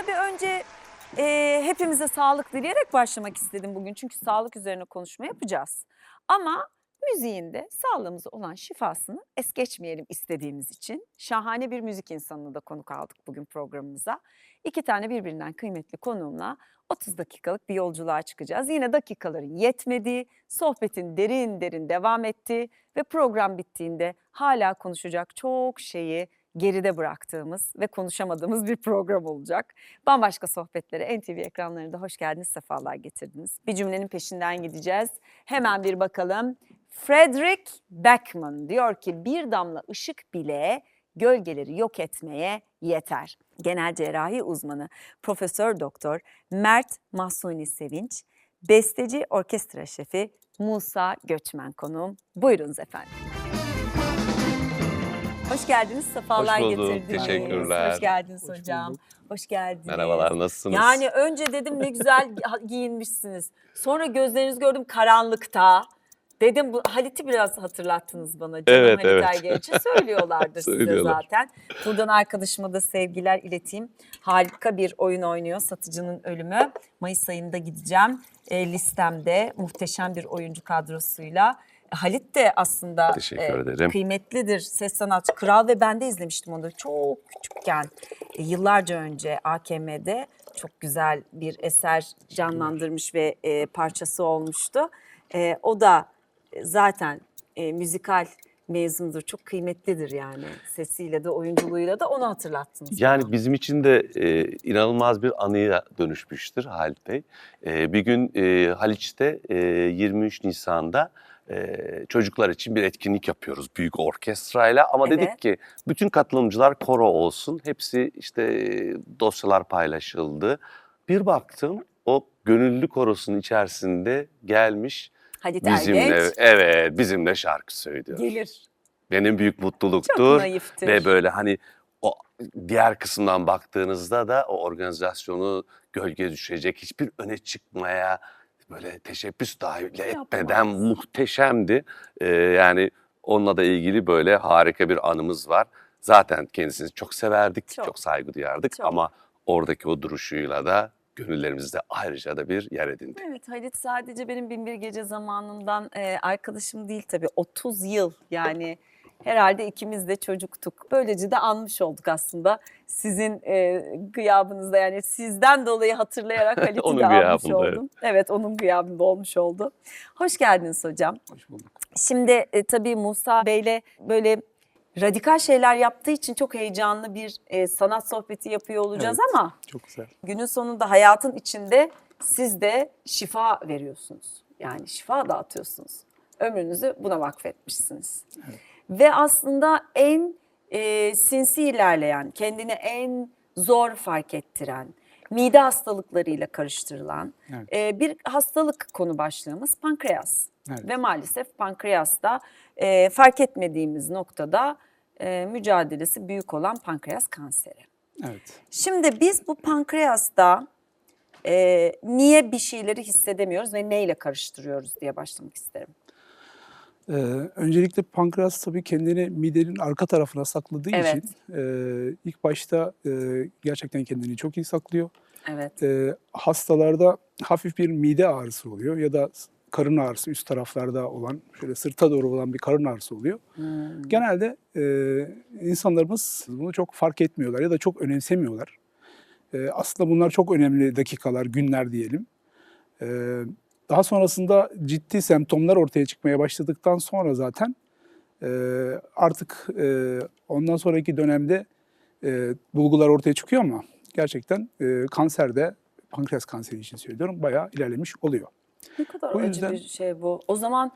Tabii önce hepimize sağlık dileyerek başlamak istedim bugün. Çünkü sağlık üzerine konuşma yapacağız. Ama müziğin de sağlığımıza olan şifasını es geçmeyelim istediğimiz için şahane bir müzik insanını da konuk aldık bugün programımıza. İki tane birbirinden kıymetli konuğumla 30 dakikalık bir yolculuğa çıkacağız. Yine dakikaların yetmediği, sohbetin derin derin devam ettiği ve program bittiğinde hala konuşacak çok şeyi geride bıraktığımız ve konuşamadığımız bir program olacak. Bambaşka sohbetlere NTV ekranlarında hoş geldiniz, sefalar getirdiniz. Bir cümlenin peşinden gideceğiz. Hemen bir bakalım. Frederick Beckman diyor ki bir damla ışık bile gölgeleri yok etmeye yeter. Genel cerrahi uzmanı Profesör Doktor Mert Mahsuni Sevinç, besteci orkestra şefi Musa Göçmen konuğum. Buyurunuz efendim. Hoş geldiniz, sefalar Hoş bulduk, getirdiniz. teşekkürler. Hoş geldiniz Hoş hocam. bulduk. Hoş geldiniz. Merhabalar, nasılsınız? Yani önce dedim ne güzel giyinmişsiniz. Sonra gözlerinizi gördüm karanlıkta. Dedim bu Halit'i biraz hatırlattınız bana. Canım Evet, Halit evet. Ergenç'i söylüyorlardır size Söylüyorlar. zaten. Buradan arkadaşıma da sevgiler ileteyim. Harika bir oyun oynuyor Satıcının Ölümü. Mayıs ayında gideceğim. Listemde muhteşem bir oyuncu kadrosuyla. Halit de aslında Teşekkür ederim. kıymetlidir ses sanatçı. Kral ve ben de izlemiştim onu çok küçükken. Yıllarca önce AKM'de çok güzel bir eser canlandırmış ve parçası olmuştu. O da zaten müzikal mezunudur. Çok kıymetlidir yani. Sesiyle de oyunculuğuyla da onu hatırlattınız. Yani bana. bizim için de inanılmaz bir anıya dönüşmüştür Halit Bey. Bir gün Haliç'te 23 Nisan'da çocuklar için bir etkinlik yapıyoruz büyük orkestrayla. Ama Evet. dedik ki bütün katılımcılar koro olsun. Hepsi işte dosyalar paylaşıldı. Bir baktım o gönüllü korosunun içerisinde gelmiş Halit bizimle, Ergenç evet bizimle şarkı söylüyor. gelir. Benim büyük Çok mutluluktur naiftir. ve böyle hani o diğer kısımdan baktığınızda da o organizasyonu gölge düşecek hiçbir öne çıkmaya böyle teşebbüs dahi etmeden Yapmaz. muhteşemdi. Yani onunla da ilgili böyle harika bir anımız var. Zaten kendisini çok severdik, Çok. çok saygı duyardık Çok. ama oradaki o duruşuyla da gönüllerimizde ayrıca da bir yer edindi. Evet, Halit sadece benim Binbir Gece zamanından arkadaşım değil tabii. 30 yıl yani herhalde ikimiz de çocuktuk. Böylece de anmış olduk aslında sizin gıyabınızda, yani sizden dolayı hatırlayarak Halit'i Onun de almış gıyabında, evet. oldum. Evet, onun gıyabında olmuş oldu. Hoş geldiniz hocam. Hoş bulduk. Şimdi tabii Musa Bey'le böyle radikal şeyler yaptığı için çok heyecanlı bir sanat sohbeti yapıyor olacağız Evet. ama Çok güzel. günün sonunda hayatın içinde siz de şifa veriyorsunuz. Yani şifa dağıtıyorsunuz. Ömrünüzü buna vakfetmişsiniz. Evet. Ve aslında en sinsi ilerleyen, kendini en zor fark ettiren, mide hastalıklarıyla karıştırılan Evet. bir hastalık konu başlığımız pankreas. Evet. Ve maalesef pankreasta fark etmediğimiz noktada mücadelesi büyük olan pankreas kanseri. Evet. Şimdi biz bu pankreasta niye bir şeyleri hissedemiyoruz ve neyle karıştırıyoruz diye başlamak isterim. Öncelikle pankreas tabii kendini midenin arka tarafına sakladığı Evet. için ilk başta gerçekten kendini çok iyi saklıyor. Evet. Hastalarda hafif bir mide ağrısı oluyor ya da karın ağrısı üst taraflarda olan, şöyle sırta doğru olan bir karın ağrısı oluyor. Genelde insanlarımız bunu çok fark etmiyorlar ya da çok önemsemiyorlar. Aslında bunlar çok önemli dakikalar, günler diyelim. Daha sonrasında ciddi semptomlar ortaya çıkmaya başladıktan sonra zaten artık ondan sonraki dönemde bulgular ortaya çıkıyor ama gerçekten kanserde, pankreas kanseri için söylüyorum, bayağı ilerlemiş oluyor. Ne kadar O acı yüzden- bir şey bu. O zaman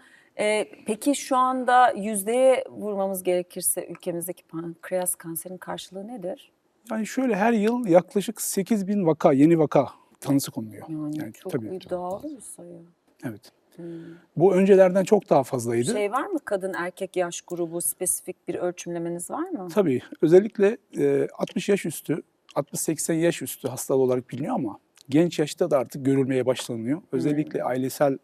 peki şu anda yüzdeye vurmamız gerekirse ülkemizdeki pankreas kanserinin karşılığı nedir? Yani şöyle her yıl yaklaşık 8.000 vaka, yeni vaka tanısı konuluyor. Yani çok tabii. iddialı bir sayı. Evet. Bu öncelerden çok daha fazlaydı. Şey var mı, kadın erkek yaş grubu spesifik bir ölçümlemeniz var mı? Tabii. Özellikle 60 yaş üstü, 60-80 yaş üstü hastalığı olarak biliniyor ama genç yaşta da artık görülmeye başlanıyor. Özellikle ailesel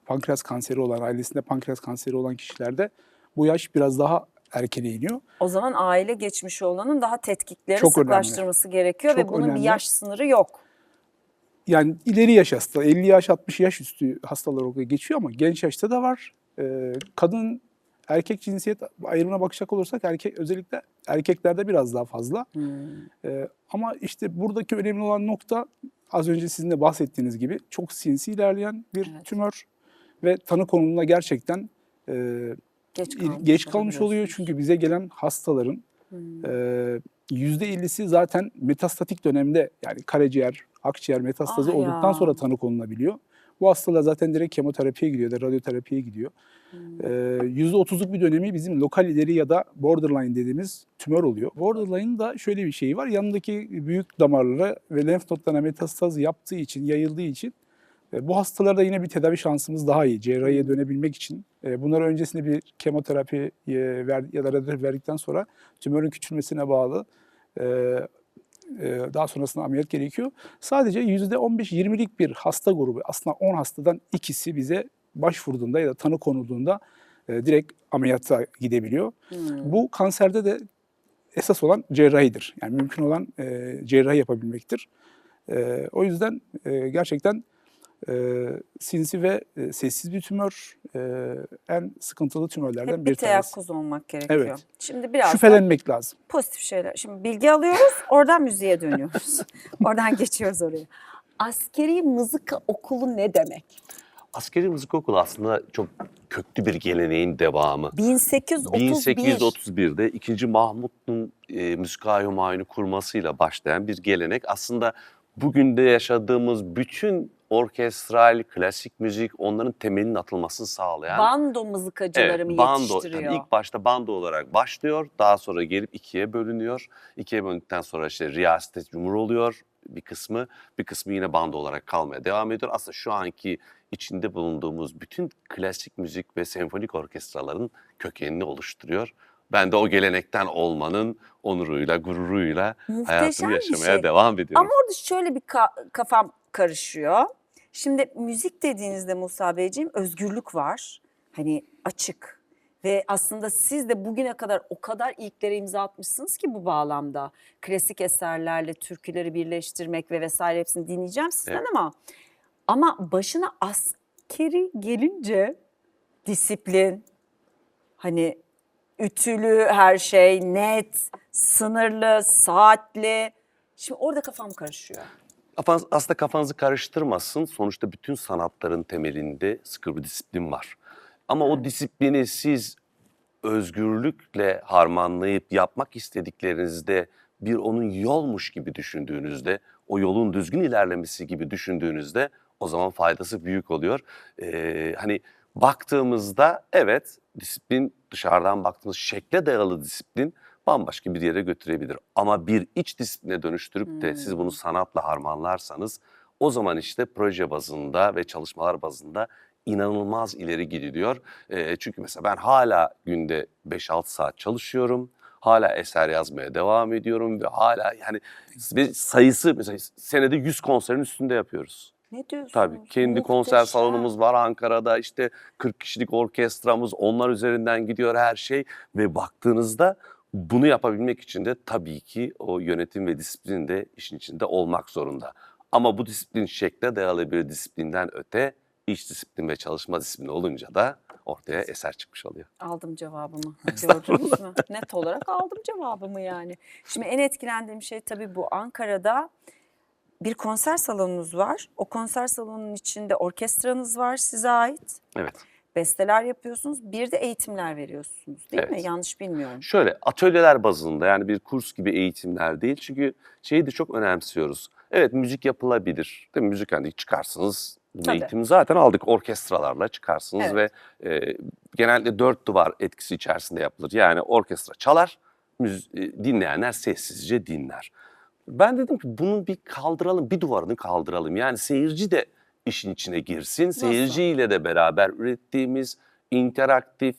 pankreas kanseri olan, ailesinde pankreas kanseri olan kişilerde bu yaş biraz daha erkene iniyor. O zaman aile geçmişi olanın daha tetkiklerini Çok önemli. sıklaştırması gerekiyor ve Çok bunun bir önemli. yaş sınırı yok. Yani ileri yaş hasta, 50 yaş 60 yaş üstü hastalar oraya geçiyor ama genç yaşta da var. Kadın erkek cinsiyet ayrımına bakacak olursak özellikle erkeklerde biraz daha fazla. Ama işte buradaki önemli olan nokta az önce sizin de bahsettiğiniz gibi çok sinsi ilerleyen bir tümör ve tanı konumuna gerçekten geç kalmış oluyor. Çünkü bize gelen hastaların %50'si zaten metastatik dönemde, yani karaciğer, akciğer metastazı Ah olduktan ya. sonra tanı konulabiliyor. Bu hastalar zaten direkt kemoterapiye gidiyor ya da radyoterapiye gidiyor. %30'luk bir dönemi bizim lokal ileri ya da borderline dediğimiz tümör oluyor. Borderline'ın da şöyle bir şeyi var. Yanındaki büyük damarlara ve lenf nodlarına metastaz yaptığı için, yayıldığı için bu hastalarda yine bir tedavi şansımız daha iyi. Cerrahiye dönebilmek için. Bunlar öncesinde bir kemoterapi ya da radyoterapi verdikten sonra tümörün küçülmesine bağlı daha sonrasında ameliyat gerekiyor. Sadece %15-20'lik bir hasta grubu, aslında 10 hastadan ikisi bize başvurduğunda ya da tanı konulduğunda direkt ameliyata gidebiliyor. Bu kanserde de esas olan cerrahidir. Yani mümkün olan cerrahi yapabilmektir. O yüzden gerçekten sinsi ve sessiz bir tümör en sıkıntılı tümörlerden Hep bir bir tanesi. teyakkuz olmak gerekiyor. Evet. Şimdi biraz da Şüphelenmek lazım. pozitif şeyler. Şimdi bilgi alıyoruz, oradan müziğe dönüyoruz. Oradan geçiyoruz oraya. Askeri mızıka okulu ne demek? Askeri Müzik Okulu aslında çok köklü bir geleneğin devamı. 1831. 1831'de 2. Mahmut'un Müzika-i Humayun'u kurmasıyla başlayan bir gelenek. Aslında bugün de yaşadığımız bütün orkestral, klasik müzik, onların temelinin atılmasını sağlayan. Bando mızıkacıları mı bando, yetiştiriyor? tabii ilk başta bando olarak başlıyor. Daha sonra gelip ikiye bölünüyor. İkiye bölündükten sonra işte riyasete cumhur oluyor bir kısmı. Bir kısmı yine bando olarak kalmaya devam ediyor. Aslında şu anki içinde bulunduğumuz bütün klasik müzik ve senfonik orkestraların kökenini oluşturuyor. Ben de o gelenekten olmanın onuruyla, gururuyla Muhteşem hayatımı bir yaşamaya şey. devam ediyorum. Ama orada şöyle bir kafam karışıyor. Şimdi müzik dediğinizde Musa Beyciğim özgürlük var. Hani açık. Ve aslında siz de bugüne kadar o kadar ilklere imza atmışsınız ki bu bağlamda. Klasik eserlerle türküleri birleştirmek ve vesaire hepsini dinleyeceğim sizden Evet. ama başına askeri gelince disiplin, hani ütülü her şey net, sınırlı, saatli. Şimdi orada kafam karışıyor. Aslında kafanızı karıştırmasın. Sonuçta bütün sanatların temelinde sıkı bir disiplin var. Ama o disiplini siz özgürlükle harmanlayıp yapmak istediklerinizde bir onun yolmuş gibi düşündüğünüzde, o yolun düzgün ilerlemesi gibi düşündüğünüzde o zaman faydası büyük oluyor. Hani baktığımızda evet disiplin dışarıdan baktığımız şekle dayalı disiplin bambaşka bir yere götürebilir. Ama bir iç disipline dönüştürüp de siz bunu sanatla harmanlarsanız o zaman işte proje bazında ve çalışmalar bazında inanılmaz ileri gidiliyor. Çünkü mesela ben hala günde 5-6 saat çalışıyorum. Hala eser yazmaya devam ediyorum ve hala yani sayısı mesela senede 100 konserin üstünde yapıyoruz. Ne diyorsunuz? Tabii kendi konser salonumuz var Ankara'da, işte 40 kişilik orkestramız, onlar üzerinden gidiyor her şey ve baktığınızda bunu yapabilmek için de tabii ki o yönetim ve disiplin de işin içinde olmak zorunda. Ama bu disiplin şekle dayalı bir disiplinden öte iç disiplin ve çalışma disiplini olunca da ortaya eser çıkmış oluyor. Aldım cevabımı. Gördünüz mü? Net olarak aldım cevabımı yani. Şimdi en etkilendiğim şey tabii bu. Ankara'da bir konser salonunuz var. O konser salonunun içinde orkestranız var size ait. Evet. Besteler yapıyorsunuz. Bir de eğitimler veriyorsunuz değil mi? Evet. Yanlış bilmiyorum. Şöyle atölyeler bazında, yani bir kurs gibi eğitimler değil. Çünkü şeyi de çok önemsiyoruz. Evet, müzik yapılabilir. Değil mi? Müzik hani çıkarsınız. Bu Tabii. eğitimi zaten aldık. Orkestralarla çıkarsınız Evet. ve genelde 4 duvar etkisi içerisinde yapılır. Yani orkestra çalar, dinleyenler sessizce dinler. Ben dedim ki bunu bir kaldıralım, bir duvarını kaldıralım. Yani seyirci de işin içine girsin. Seyirciyle de beraber ürettiğimiz interaktif,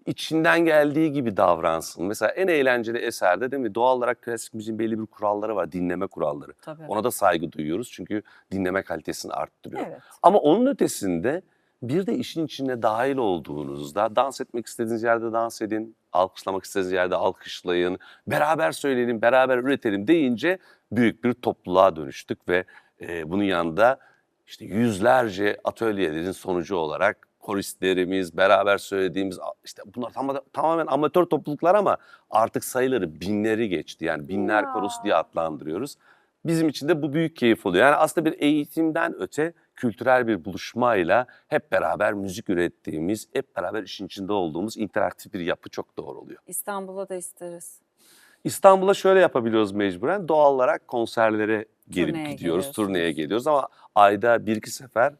içinden geldiği gibi davransın. Mesela en eğlenceli eserde değil mi? Doğal olarak klasik müziğin belli bir kuralları var, dinleme kuralları. Tabii. Ona da saygı duyuyoruz çünkü dinleme kalitesini arttırıyor. Evet. Ama onun ötesinde Bir de işin içine dahil olduğunuzda dans etmek istediğiniz yerde dans edin, alkışlamak istediğiniz yerde alkışlayın, beraber söyleyelim, beraber üretelim deyince büyük bir topluluğa dönüştük ve bunun yanında işte yüzlerce atölyelerin sonucu olarak koristlerimiz, beraber söylediğimiz işte bunlar tamamen amatör topluluklar ama artık sayıları binleri geçti. Yani binler korosu diye adlandırıyoruz. Bizim için de bu büyük keyif oluyor. Yani aslında bir eğitimden öte kültürel bir buluşmayla hep beraber müzik ürettiğimiz, hep beraber işin içinde olduğumuz interaktif bir yapı çok doğru oluyor. İstanbul'a da isteriz. İstanbul'a şöyle yapabiliyoruz mecburen. Doğal olarak konserlere gelip Turneye gidiyoruz, turneye geliyorsunuz. geliyoruz ama ayda bir iki sefer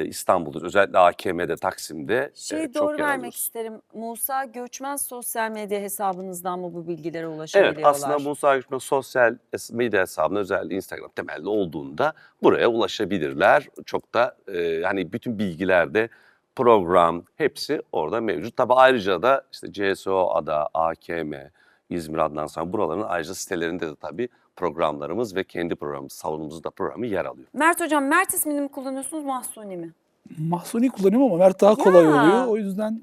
İstanbul'da, özellikle AKM'de, Taksim'de Şeyi çok doğru yer vermek alıyoruz. isterim. Musa Göçmen sosyal medya hesabınızdan mı bu bilgilere Evet, ulaşabiliyorlar? aslında Musa Göçmen sosyal medya hesabına, özellikle Instagram temelli olduğunda buraya ulaşabilirler. Çok da hani bütün bilgiler de, program hepsi orada mevcut. Tabii ayrıca da işte CSO Ada, AKM, İzmir Adnan San, buraların ayrıca sitelerinde de tabii programlarımız ve kendi programımız, salonumuzda programı yer alıyor. Mert Hocam, Mert ismini mi kullanıyorsunuz, Mahsuni mi? Mahsuni kullanıyorum ama Mert daha kolay Ya. oluyor. O yüzden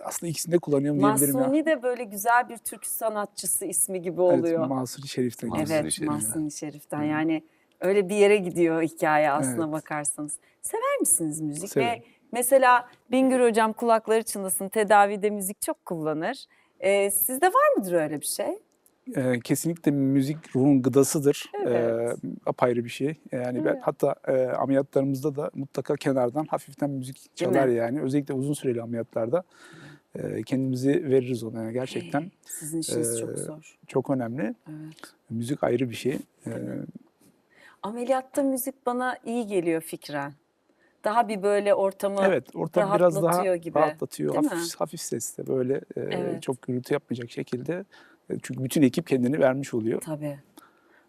aslında ikisini de kullanıyorum diyebilirim ya. Mahsuni de böyle güzel bir Türk sanatçısı ismi gibi oluyor. Evet, Mahsuni Şerif'ten Mahsuni geliyor. Evet, Şerif'ten. Mahsuni Şerif'ten. Yani öyle bir yere gidiyor hikaye aslına Evet. bakarsanız. Sever misiniz müzik? Severim. Ve mesela Bingöl Hocam kulakları çınlasın, tedavide müzik çok kullanır. Sizde var mıdır öyle bir şey? Kesinlikle müzik ruhun gıdasıdır. Evet. Apayrı bir şey. Yani ben Evet. hatta ameliyatlarımızda da mutlaka kenardan hafiften müzik çalar mi? yani. Özellikle uzun süreli ameliyatlarda kendimizi veririz ona. Yani gerçekten Sizin işiniz çok zor. çok önemli. Evet. Müzik ayrı bir şey. Ameliyatta müzik bana iyi geliyor fikren. Daha bir böyle ortamı Evet, ortam biraz daha rahatlatıyor gibi. rahatlatıyor. Değil mi? Hafif sesle böyle Evet. çok gürültü yapmayacak şekilde. Çünkü bütün ekip kendini vermiş oluyor. Tabii.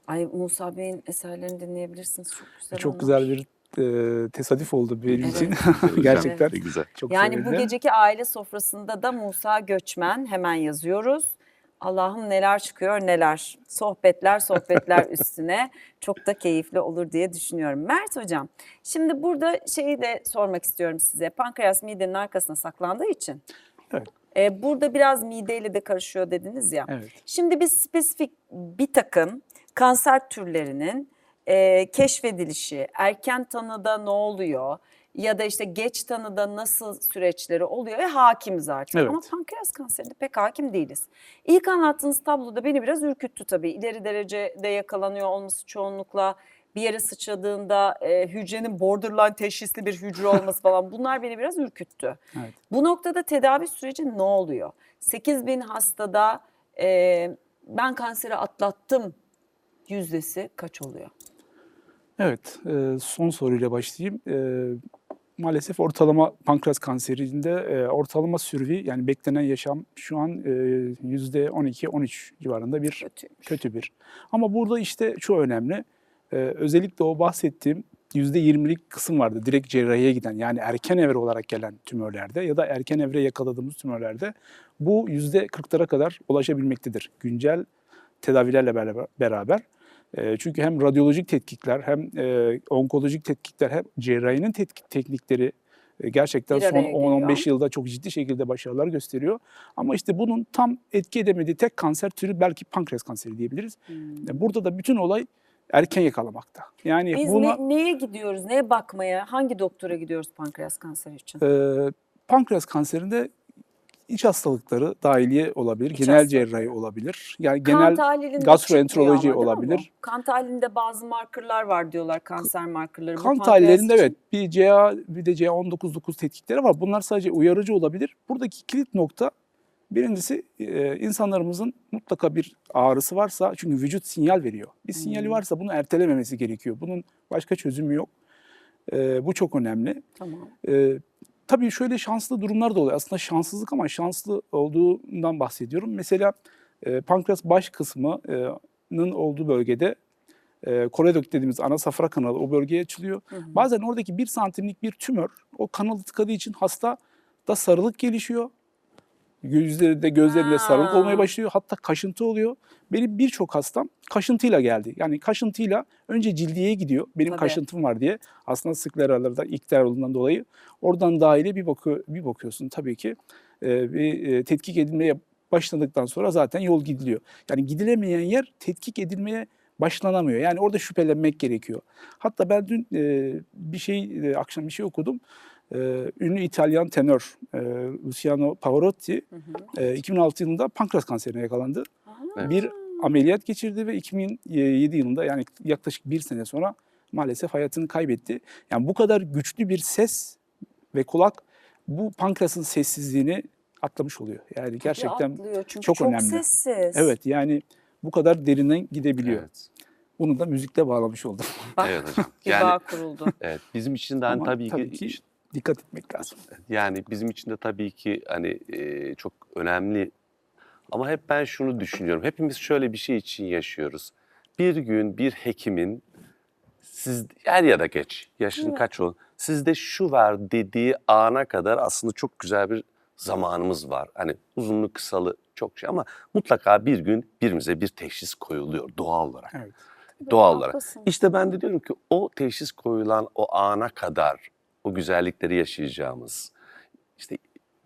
Ay, Musa Bey'in eserlerini dinleyebilirsiniz. Çok güzel Çok onlar. güzel bir tesadüf oldu benim Evet. için. Hocam, Gerçekten ne güzel. çok Yani bu sevindim. geceki aile sofrasında da Musa Göçmen, hemen yazıyoruz. Allah'ım neler çıkıyor neler. Sohbetler üstüne çok da keyifli olur diye düşünüyorum. Mert Hocam, şimdi burada şeyi de sormak istiyorum size. Pankreas midenin arkasına saklandığı için. Evet. Burada biraz mideyle de karışıyor dediniz ya. Evet. Şimdi biz spesifik bir takım kanser türlerinin keşfedilişi, erken tanıda ne oluyor ya da işte geç tanıda nasıl süreçleri oluyor ve hakimiz artık. Evet. Ama pankreas kanserinde pek hakim değiliz. İlk anlattığınız tabloda beni biraz ürküttü tabii. İleri derecede yakalanıyor olması çoğunlukla, bir yere sıçradığında hücrenin borderline teşhisli bir hücre olması falan, bunlar beni biraz ürküttü. Evet. Bu noktada tedavi süreci ne oluyor? 8.000 hastada ben kanseri atlattım yüzdesi kaç oluyor? Evet, son soruyla başlayayım. Maalesef ortalama pankreas kanserinde ortalama sürvi, yani beklenen yaşam şu an %12-13 civarında bir Kötüymüş. kötü bir. Ama burada işte şu önemli. Özellikle o bahsettiğim %20'lik kısım vardı. Direkt cerrahiye giden, yani erken evre olarak gelen tümörlerde ya da erken evre yakaladığımız tümörlerde bu %40'lara kadar ulaşabilmektedir. Güncel tedavilerle beraber. Çünkü hem radyolojik tetkikler, hem onkolojik tetkikler, hem cerrahinin tetkik teknikleri gerçekten Bir son araya geliyor. 10-15 yılda çok ciddi şekilde başarılar gösteriyor. Ama işte bunun tam etki edemediği tek kanser türü belki pankreas kanseri diyebiliriz. Burada da bütün olay erken yakalamakta. Yani Biz buna neye gidiyoruz, neye bakmaya, hangi doktora gidiyoruz pankreas kanseri için? pankreas kanserinde iç hastalıkları dahiliye olabilir, İç genel hastalıkları. cerrahi olabilir. Yani Kan genel tahlilinde gastroenteroloji çıkmıyor ama, değil mi olabilir. bu? Kan tahlilinde bazı markerlar var diyorlar, kanser markerları. Bu Kan pankreas tahlillerinde için- evet bir CA bir de CA19-9 tetkikleri var. Bunlar sadece uyarıcı olabilir. Buradaki kilit nokta, birincisi insanlarımızın mutlaka bir ağrısı varsa, çünkü vücut sinyal veriyor. Bir sinyali varsa bunu ertelememesi gerekiyor. Bunun başka çözümü yok. Bu çok önemli. Tamam. Tabii şöyle şanslı durumlar da oluyor. Aslında şanssızlık ama şanslı olduğundan bahsediyorum. Mesela pankreas baş kısmının olduğu bölgede koledok dediğimiz ana safra kanalı o bölgeye açılıyor. Bazen oradaki 1 santimlik bir tümör o kanalı tıkadığı için hasta da sarılık gelişiyor. gözlerinde sarılık olmaya Ha. başlıyor. Hatta kaşıntı oluyor. Benim birçok hastam kaşıntıyla geldi. Yani kaşıntıyla önce cildiyeye gidiyor. Benim Tabii. kaşıntım var diye. Aslında skleralarda iktidarından dolayı. Oradan dahile bir bakıyorsun tabii ki bir tetkik edilmeye başladıktan sonra zaten yol gidiliyor. Yani gidilemeyen yer tetkik edilmeye başlanamıyor. Yani orada şüphelenmek gerekiyor. Hatta ben dün akşam bir şey okudum. Ünlü İtalyan tenör Luciano Pavarotti 2006 yılında pankreas kanserine yakalandı. Evet. Bir ameliyat geçirdi ve 2007 yılında, yani yaklaşık bir sene sonra maalesef hayatını kaybetti. Yani bu kadar güçlü bir ses ve kulak bu pankreasın sessizliğini atlamış oluyor. Yani gerçekten Atlıyor çünkü çok çok önemli. sessiz. Evet, yani bu kadar derinden gidebiliyor. Evet. Bunu da müzikle bağlamış oldum. Bak, Evet hocam. bir Yani bağ kuruldu. evet, bizim için de hani Ama tabii ki dikkat etmek lazım. yani bizim için de tabii ki hani çok önemli. Ama hep ben şunu düşünüyorum. Hepimiz şöyle bir şey için yaşıyoruz. Bir gün bir hekimin siz er ya da geç, yaşın Evet. kaç ol, sizde şu var dediği ana kadar aslında çok güzel bir zamanımız var. Hani uzunlu kısalı çok şey ama mutlaka bir gün birimize bir teşhis koyuluyor doğal olarak. Evet. Doğal olarak. Haklısın. İşte ben de diyorum ki o teşhis koyulan o ana kadar o güzellikleri yaşayacağımız, işte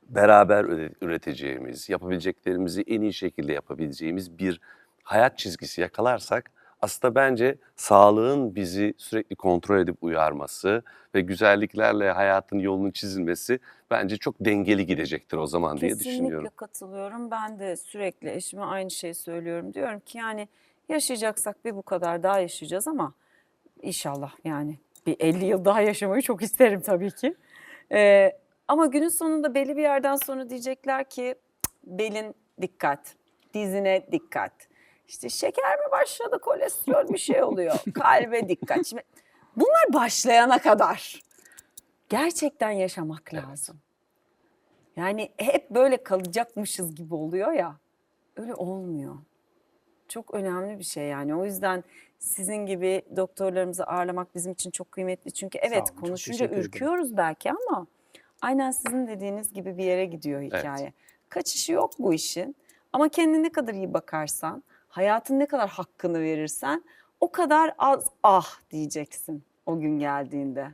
beraber üreteceğimiz, yapabileceklerimizi en iyi şekilde yapabileceğimiz bir hayat çizgisi yakalarsak aslında bence sağlığın bizi sürekli kontrol edip uyarması ve güzelliklerle hayatın yolunun çizilmesi bence çok dengeli gidecektir o zaman diye Kesinlikle düşünüyorum. katılıyorum. Ben de sürekli eşime aynı şeyi söylüyorum. Diyorum ki yani yaşayacaksak bir bu kadar daha yaşayacağız ama inşallah yani bir 50 yıl daha yaşamayı çok isterim tabii ki. Ama günün sonunda belli bir yerden sonra diyecekler ki "Cık, belin dikkat, dizine dikkat. İşte şeker mi başladı, kolesterol bir şey oluyor, kalbe dikkat. Şimdi bunlar başlayana kadar gerçekten yaşamak lazım. Yani hep böyle kalacakmışız gibi oluyor ya, öyle olmuyor. Çok önemli bir şey yani. O yüzden sizin gibi doktorlarımızı ağırlamak bizim için çok kıymetli. Çünkü Sağ evet olun, çok konuşunca teşekkür ederim. ürküyoruz belki ama aynen sizin dediğiniz gibi bir yere gidiyor hikaye. Kaçışı yok bu işin ama kendine ne kadar iyi bakarsan, hayatın ne kadar hakkını verirsen o kadar az ah diyeceksin o gün geldiğinde.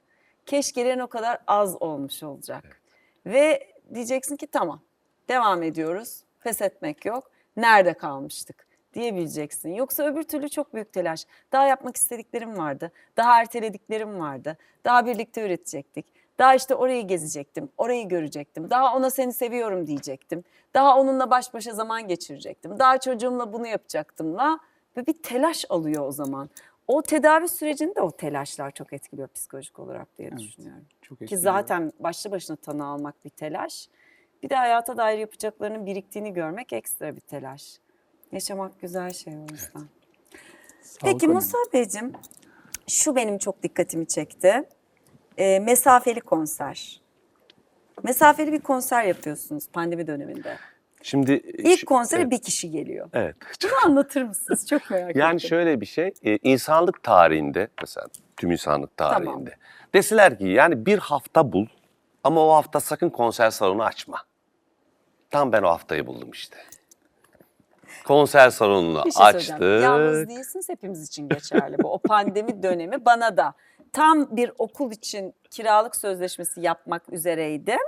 Keşkelerin o kadar az olmuş olacak. Ve diyeceksin ki tamam devam ediyoruz, pes etmek yok. Nerede kalmıştık diyebileceksin. Yoksa öbür türlü çok büyük telaş. Daha yapmak istediklerim vardı. Daha ertelediklerim vardı. Daha birlikte üretecektik. Daha işte orayı gezecektim, orayı görecektim. Daha ona seni seviyorum diyecektim. Daha onunla baş başa zaman geçirecektim. Daha çocuğumla bunu yapacaktımla. Ve bir telaş alıyor o zaman. O tedavi sürecini de o telaşlar çok etkiliyor psikolojik olarak diye Evet, düşünüyorum. çok Ki etkiliyor. zaten başlı başına tanı almak bir telaş. Bir de hayata dair yapacaklarının biriktiğini görmek ekstra bir telaş. Yaşamak güzel şey o yüzden. Sağlık Peki önemli. Musa Beyciğim, şu benim çok dikkatimi çekti. Mesafeli konser. Mesafeli bir konser yapıyorsunuz pandemi döneminde. Şimdi İlk konsere evet, bir kişi geliyor. evet. Bunu anlatır mısınız? Çok merak ettim. Yani şöyle bir şey, insanlık tarihinde mesela tüm insanlık tarihinde deseler ki yani bir hafta bul ama o hafta sakın konser salonu açma. Tam ben o haftayı buldum işte. Konser salonunu Bir şey söyleyeceğim. Yalnız açtık. değilsiniz, hepimiz için geçerli bu. O pandemi dönemi bana da tam bir okul için kiralık sözleşmesi yapmak üzereydim.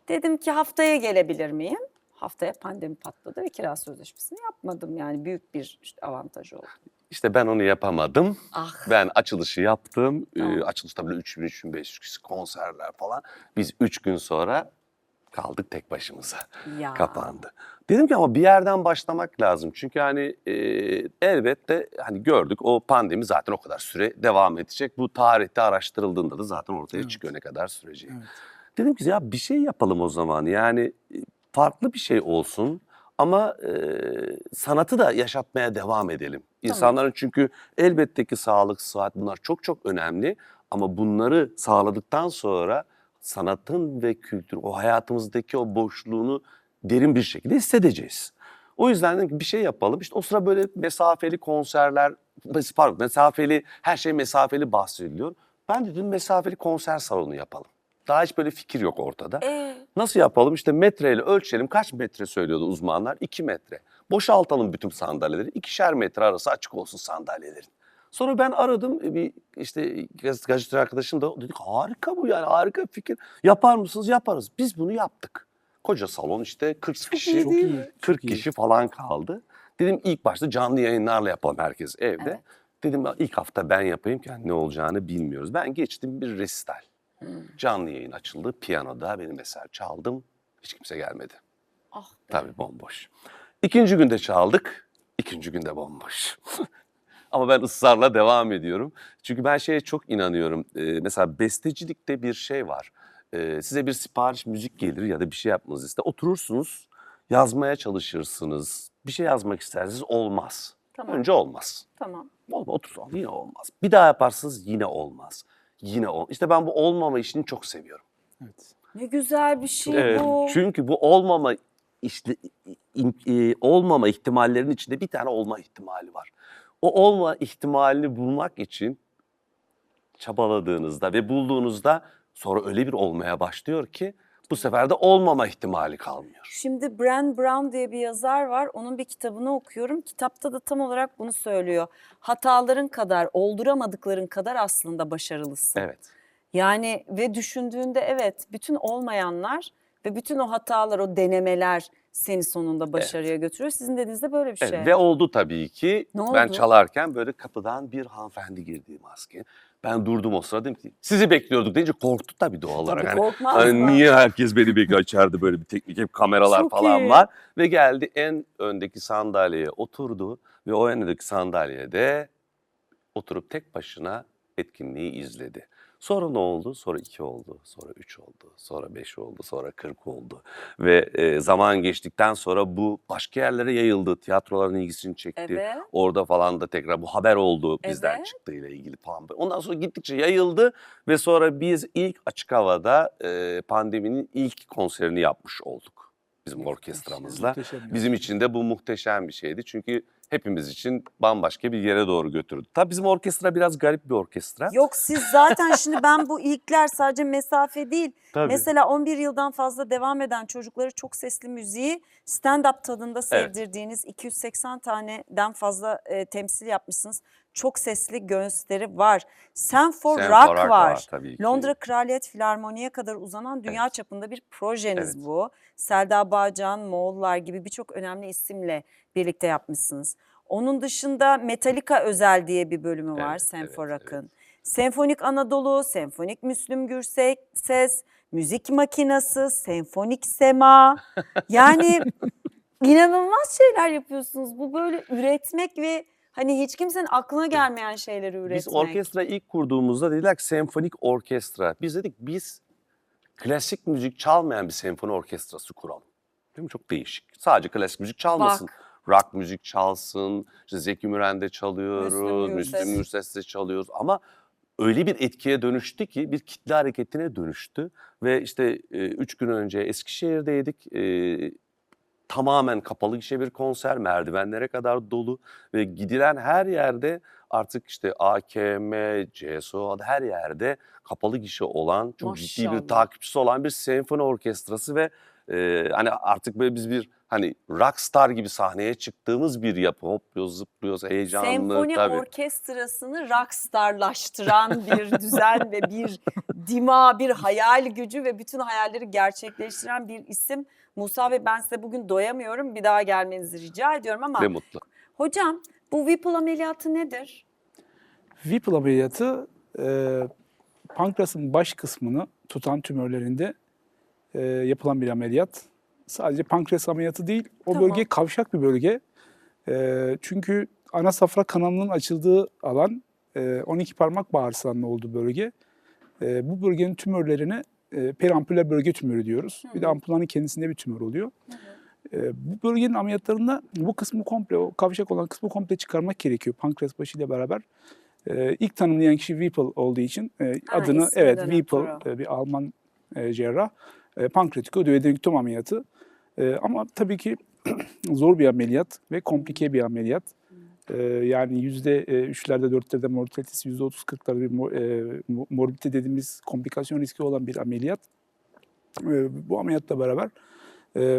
Dedim ki haftaya gelebilir miyim? Haftaya pandemi patladı ve kira sözleşmesini yapmadım. Yani büyük bir işte avantaj oldu. İşte ben onu yapamadım. Ah. Ben açılışı yaptım. Tamam. Açılışta böyle 3000-3500 kişi konserler falan. Biz 3 gün sonra kaldık tek başımıza. Ya. Kapandı. Dedim ki ama bir yerden başlamak lazım. Çünkü hani elbette hani gördük o pandemi zaten o kadar süre devam edecek. Bu tarihte araştırıldığında da zaten ortaya çıkıyor ne kadar süreceği. Evet. Dedim ki ya bir şey yapalım o zaman. Yani farklı bir şey olsun ama sanatı da yaşatmaya devam edelim. İnsanların çünkü elbette ki sağlık, sıhhat bunlar çok çok önemli. Ama bunları sağladıktan sonra sanatın ve kültür, o hayatımızdaki o boşluğunu derin bir şekilde hissedeceğiz. O yüzden dedim ki bir şey yapalım. İşte o sıra böyle mesafeli konserler, pardon mesafeli, her şey mesafeli bahsediliyor. Ben de dedim mesafeli konser salonu yapalım. Daha hiç böyle fikir yok ortada. Nasıl yapalım? İşte metreyle ölçelim. Kaç metre söylüyordu uzmanlar? 2 metre. Boşaltalım bütün sandalyeleri. 2'şer metre arası açık olsun sandalyelerin. Sonra ben aradım bir işte gazeteci arkadaşım da dedik harika bu yani harika bir fikir. Yapar mısınız? Yaparız. Biz bunu yaptık. Koca salon işte 40 kişi, Çok iyi. 40 Çok iyi. kişi falan kaldı. Dedim ilk başta canlı yayınlarla yapalım herkes evde. Evet. Dedim ilk hafta ben yapayım ki yani ne olacağını bilmiyoruz. Ben geçtim bir resital. Canlı yayın açıldı. Piyanoda benim eser çaldım. Hiç kimse gelmedi. Ah be. Tabii bomboş. İkinci günde çaldık. İkinci günde bomboş. Ama ben ısrarla devam ediyorum. Çünkü ben şeye çok inanıyorum. Mesela bestecilikte bir şey var. Size bir sipariş müzik gelir ya da bir şey yapmanızı ister. Oturursunuz, yazmaya çalışırsınız. Bir şey yazmak isterseniz olmaz. Tamam. Önce olmaz. Tamam. Olmaz, otursun yine olmaz. Bir daha yaparsınız yine olmaz. Yine olmaz. İşte ben bu olmama işini çok seviyorum. Evet. Ne güzel bir şey bu. Çünkü bu olmama işte olmama ihtimallerinin içinde bir tane olma ihtimali var. O olma ihtimalini bulmak için çabaladığınızda ve bulduğunuzda sonra öyle bir olmaya başlıyor ki bu sefer de olmama ihtimali kalmıyor. Şimdi Brené Brown diye bir yazar var. Onun bir kitabını okuyorum. Kitapta da tam olarak bunu söylüyor. Hataların kadar, olduramadıkların kadar aslında başarılısın. Evet. Yani ve düşündüğünde evet bütün olmayanlar ve bütün o hatalar, o denemeler seni sonunda başarıya götürüyor. Sizin dediğinizde böyle bir şey. Evet, ve oldu tabii ki. Ne Ben oldu? çalarken böyle kapıdan bir hanımefendi girdi maske. Ben durdum o sırada dedim ki sizi bekliyorduk deyince korktu tabii doğal olarak. Tabii Hani, korkmaz hani mı? niye herkes beni bekliyor içeride böyle bir teknik hep kameralar Çok falan iyi. var. Ve geldi en öndeki sandalyeye oturdu ve o öndeki sandalyede oturup tek başına etkinliği izledi. Sonra ne oldu? Sonra 2 oldu, sonra 3 oldu, sonra 5 oldu, sonra 40 oldu. Ve zaman geçtikten sonra bu başka yerlere yayıldı. Tiyatroların ilgisini çekti. Evet. Orada falan da tekrar bu haber oldu bizden Evet. çıktığıyla ilgili falan. Ondan sonra gittikçe yayıldı ve sonra biz ilk açık havada pandeminin ilk konserini yapmış olduk bizim orkestramızla. Muhteşem ya. Bizim için de bu muhteşem bir şeydi. Çünkü hepimiz için bambaşka bir yere doğru götürdü. Tabii bizim orkestra biraz garip bir orkestra. Yok siz zaten şimdi ben bu ilkler sadece mesafe değil. Tabii. Mesela 11 yıldan fazla devam eden çocukları çok sesli müziği stand-up tadında sevdirdiğiniz 280 taneden fazla temsil yapmışsınız. Çok sesli gösteri var. Sen for Sen Rock for Rock var. tabii ki. Londra Kraliyet Filarmoni'ye kadar uzanan dünya Evet. çapında bir projeniz Evet. bu. Selda Bağcan, Moğollar gibi birçok önemli isimle birlikte yapmışsınız. Onun dışında Metallica özel diye bir bölümü var Evet, Sen for evet, Rock'ın. Senfonik Anadolu, Senfonik Müslüm Gürses, Müzik Makinası, Senfonik Sema. Yani inanılmaz şeyler yapıyorsunuz. Bu böyle üretmek ve hani hiç kimsenin aklına gelmeyen şeyleri üretmek. Biz orkestra ilk kurduğumuzda dediler ki senfonik orkestra. Biz dedik biz klasik müzik çalmayan bir senfoni orkestrası kuralım. Değil mi? Çok değişik. Sadece klasik müzik çalmasın. Bak. Rock müzik çalsın. İşte Zeki Müren'de çalıyoruz. Gürses. Müslüm Gürses'te çalıyoruz. Ama öyle bir etkiye dönüştü ki bir kitle hareketine dönüştü. Ve işte 3 gün önce Eskişehir'deydik. Tamamen kapalı gişe bir konser, merdivenlere kadar dolu ve gidilen her yerde artık işte AKM, CSO her yerde kapalı gişe olan çok ciddi Maşallah. bir takipçisi olan bir senfoni orkestrası ve hani artık böyle biz bir hani rockstar gibi sahneye çıktığımız bir yapı. Hopluyoruz, zıplıyoruz, heyecanlı Senfoni tabii. orkestrasını rockstarlaştıran bir düzen ve bir dima, bir hayal gücü ve bütün hayalleri gerçekleştiren bir isim. Musa Bey ben size bugün doyamıyorum. Bir daha gelmenizi rica ediyorum ama Ne mutlu. hocam bu Whipple ameliyatı nedir? Whipple ameliyatı pankreasın baş kısmını tutan tümörlerinde yapılan bir ameliyat. Sadece pankreas ameliyatı değil, o Tamam. bölge kavşak bir bölge. Çünkü ana safra kanalının açıldığı alan 12 parmak bağırsağının olduğu bölge. Bu bölgenin tümörlerine periampüler bölge tümörü diyoruz. Bir de ampulanın kendisinde bir tümör oluyor. Bu bölgenin ameliyatlarında bu kısmı komple, o kavşak olan kısmı komple çıkarmak gerekiyor pankreas başıyla beraber. İlk tanımlayan kişi Whipple olduğu için adını isminden Whipple ötürü. bir Alman cerrah pankreatikoduodenektom ameliyatı. Ama tabii ki zor bir ameliyat ve komplike bir ameliyat. Yani %3'lerde 4'lerde mortalitesi %30-40'larda bir morbidite dediğimiz komplikasyon riski olan bir ameliyat. Bu ameliyatla beraber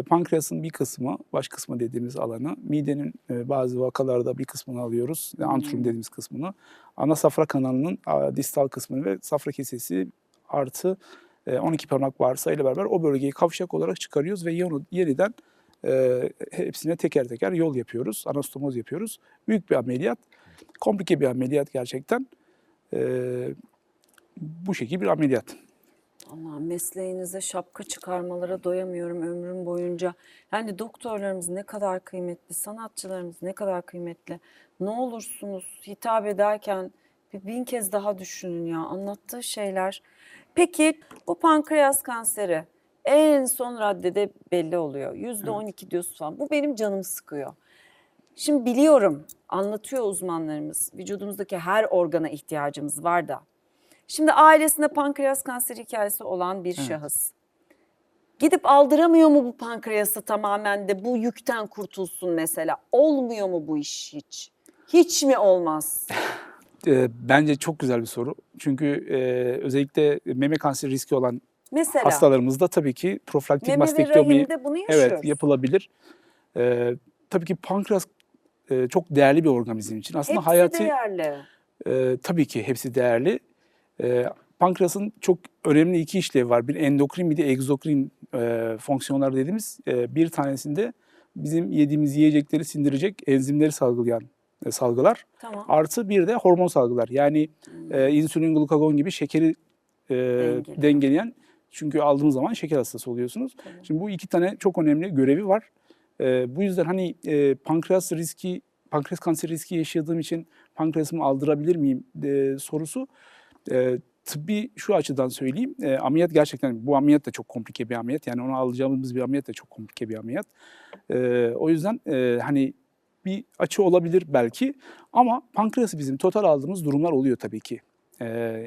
pankreasın bir kısmı, baş kısmı dediğimiz alanı, midenin bazı vakalarda bir kısmını alıyoruz, antrum dediğimiz kısmını, ana safra kanalının distal kısmını ve safra kesesi artı 12 parmak bağırsağıyla beraber o bölgeyi kavşak olarak çıkarıyoruz ve yeniden hepsine teker teker yol yapıyoruz, anastomoz yapıyoruz. Büyük bir ameliyat, komplike bir ameliyat gerçekten. Bu şekilde bir ameliyat. Allah, mesleğinize şapka çıkarmalara doyamıyorum ömrüm boyunca. Yani doktorlarımız ne kadar kıymetli, sanatçılarımız ne kadar kıymetli. Ne olursunuz hitap ederken bir bin kez daha düşünün ya, anlattığı şeyler. Peki bu pankreas kanseri en son raddede belli oluyor. %12 diyorsun falan. Bu benim canımı sıkıyor. Şimdi biliyorum, anlatıyor uzmanlarımız, vücudumuzdaki her organa ihtiyacımız var da. Şimdi ailesinde pankreas kanseri hikayesi olan bir şahıs gidip aldıramıyor mu bu pankreası tamamen de bu yükten kurtulsun mesela? Olmuyor mu bu iş hiç? Hiç mi olmaz? Bence çok güzel bir soru. Çünkü özellikle meme kanseri riski olan Mesela hastalarımızda tabii ki profilaktik meme ve mastektomi rahimde bunu yaşıyoruz. evet yapılabilir. Tabii ki pankreas çok değerli bir organ bizim için. Aslında Hepsi hayati değerli. tabii ki hepsi değerli. Pankreasın çok önemli iki işlevi var. Bir endokrin bir de egzokrin fonksiyonlar dediğimiz bir tanesinde bizim yediğimiz yiyecekleri sindirecek enzimleri salgılayan salgılar. Tamam. Artı bir de hormon salgılar. Yani insülin, glukagon gibi şekeri dengeleyen. Çünkü aldığımız zaman şeker hastası oluyorsunuz. Tamam. Şimdi bu iki tane çok önemli görevi var. Bu yüzden hani pankreas kanseri riski yaşadığım için pankreasımı aldırabilir miyim sorusu tıbbi şu açıdan söyleyeyim. Ameliyat gerçekten bu ameliyat da çok komplike bir ameliyat. Yani onu alacağımız bir ameliyat da çok komplike bir ameliyat. O yüzden hani bir açı olabilir belki ama pankreası bizim total aldığımız durumlar oluyor tabii ki.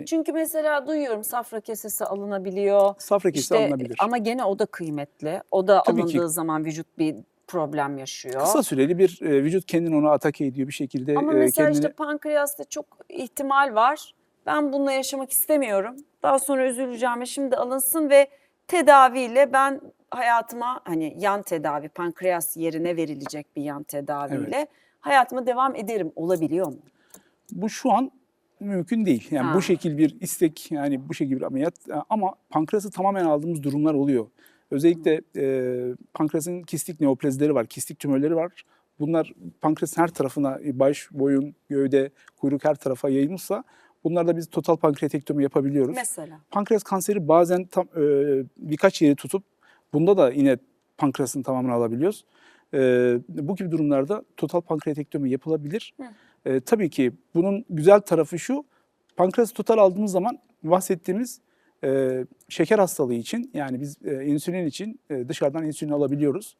Çünkü mesela duyuyorum safra kesesi alınabiliyor. Safra kesesi alınabilir. Ama gene o da kıymetli. O da Tabii ki. alındığı zaman vücut bir problem yaşıyor. Kısa süreli bir vücut kendini ona atake ediyor bir şekilde. Ama mesela kendini... işte pankreasta çok ihtimal var. Ben bununla yaşamak istemiyorum. Daha sonra üzüleceğime şimdi alınsın ve tedaviyle ben hayatıma hani yan tedavi, pankreas yerine verilecek bir yan tedaviyle hayatıma devam ederim. Olabiliyor mu? Bu şu an mümkün değil. Yani Ha. bu şekil bir istek, yani bu şekil bir ameliyat ama pankreası tamamen aldığımız durumlar oluyor. Özellikle pankreasın kistik neoplazileri var, kistik tümörleri var. Bunlar pankreasın her tarafına, baş, boyun, gövde, kuyruk her tarafa yayılmışsa bunlarda biz total pankreatektomi yapabiliyoruz. Mesela. Pankreas kanseri bazen birkaç yeri tutup bunda da yine pankreasın tamamını alabiliyoruz. Bu gibi durumlarda total pankreatektomi yapılabilir. Tabii ki bunun güzel tarafı şu, pankreası total aldığımız zaman bahsettiğimiz şeker hastalığı için yani biz insülin için dışarıdan insülin alabiliyoruz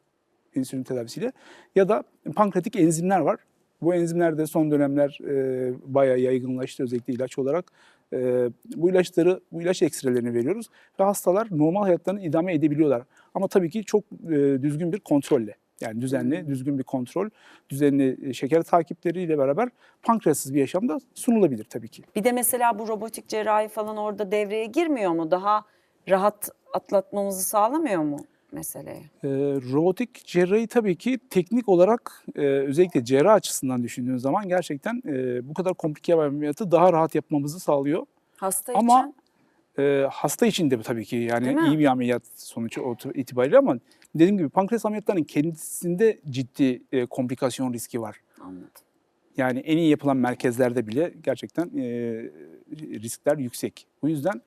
insülin tedavisiyle ya da pankreatik enzimler var. Bu enzimler de son dönemler bayağı yaygınlaştı özellikle ilaç olarak. Bu ilaç ekstrelerini veriyoruz ve hastalar normal hayatlarını idame edebiliyorlar. Ama tabii ki çok düzgün bir kontrolle. Yani düzenli, düzgün bir kontrol, düzenli şeker takipleriyle beraber pankreassız bir yaşam da sunulabilir tabii ki. Bir de mesela bu robotik cerrahi falan orada devreye girmiyor mu? Daha rahat atlatmamızı sağlamıyor mu meseleye? Robotik cerrahi tabii ki teknik olarak özellikle cerrah açısından düşündüğün zaman gerçekten bu kadar komplike bir ameliyatı daha rahat yapmamızı sağlıyor. Hasta Ama için? hasta için de tabii ki Değil yani mi? iyi bir ameliyat sonucu itibariyle ama dediğim gibi pankreas ameliyatlarının kendisinde ciddi komplikasyon riski var. Anladım. Yani en iyi yapılan merkezlerde bile gerçekten riskler yüksek. Bu yüzden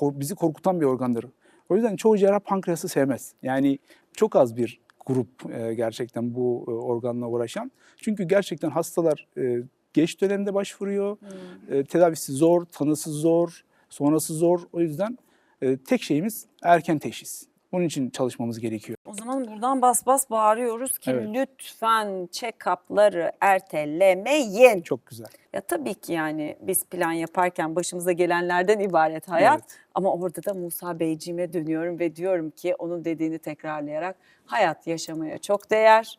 bizi korkutan bir organdır. O yüzden çoğu cerrah pankreası sevmez. Yani çok az bir grup gerçekten bu organla uğraşan. Çünkü gerçekten hastalar geç dönemde başvuruyor. Tedavisi zor, tanısı zor, sonrası zor. O yüzden tek şeyimiz erken teşhis. Bunun için çalışmamız gerekiyor. O zaman buradan bas bas bağırıyoruz ki Evet. lütfen check-up'ları ertelemeyin. Çok güzel. Ya tabii ki yani biz plan yaparken başımıza gelenlerden ibaret hayat. Evet. Ama orada da Musa Beyciğime dönüyorum ve diyorum ki onun dediğini tekrarlayarak hayat yaşamaya çok değer.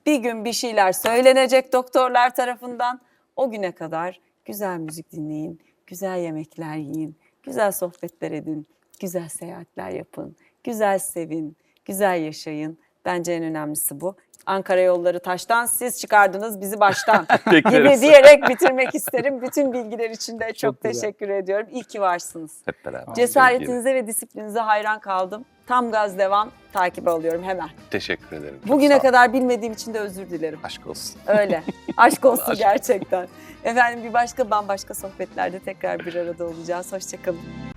Bir gün bir şeyler söylenecek doktorlar tarafından. O güne kadar güzel müzik dinleyin, güzel yemekler yiyin, güzel sohbetler edin, güzel seyahatler yapın. güzel sevin, güzel yaşayın. Bence en önemlisi bu. Ankara yolları taştan, siz çıkardınız bizi baştan gibi Bekleriz. diyerek bitirmek isterim. Bütün bilgiler için de çok Çok güzel. teşekkür ediyorum. İyi ki varsınız. Hep beraber. Cesaretinize ve disiplininize hayran kaldım. Tam gaz devam, takibe alıyorum hemen. Teşekkür ederim. Çok Bugüne sağ ol. kadar bilmediğim için de özür dilerim. Aşk olsun. Öyle. Aşk olsun Aşk. gerçekten. Efendim bir başka bambaşka sohbetlerde tekrar bir arada olacağız. Hoşça kalın.